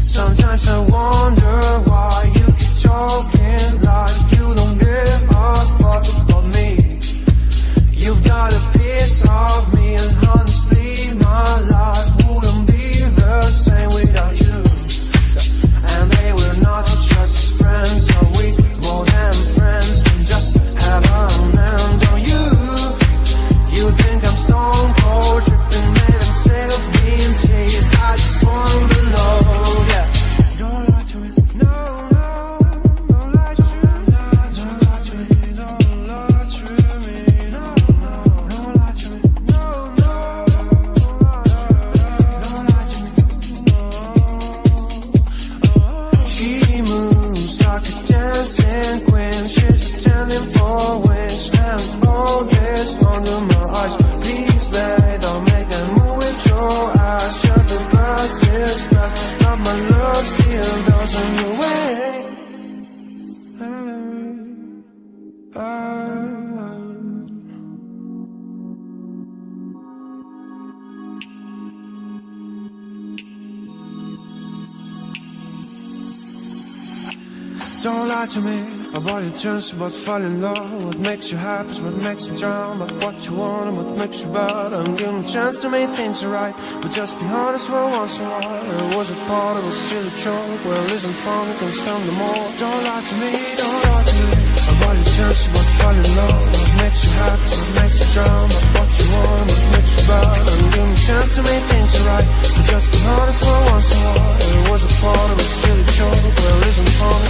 Sometimes I wonder why you keep talking like you don't give a fuck about me. You've got a piece of me, and honestly my life wouldn't be the same without you. And babe, we're not just friends, are we more than friends? Can just have a man, don't you? You think I'm stone cold, tripping, man, I'm self being teased. I just want to love, yeah. Don't lie to me, no, no, don't lie to me, don't lie to me, don't lie to me, no, no, don't lie to me, no, no, don't lie to me. She moves like a dancing queen, she's attending for wings, and all this under my eyes. Please, babe, don't make a move with your eyes. Shut the past is past, but my love still doesn't go away. Don't lie to me about your chance, about falling in love. What makes you happy is what makes you drown. But what you want and what makes you bad. I'm giving a chance to make things right, but just be honest for once in a while. It was a part of a silly joke. Well, isn't fun, it can stand no more. Don't lie to me, don't lie to me about your chance, about falling in love. What makes you happy is what makes you drown. But what you want, what makes you bad. I'm giving a chance to make things right, but just be honest for once in a while. It was a part of a silly joke. Well, isn't fun,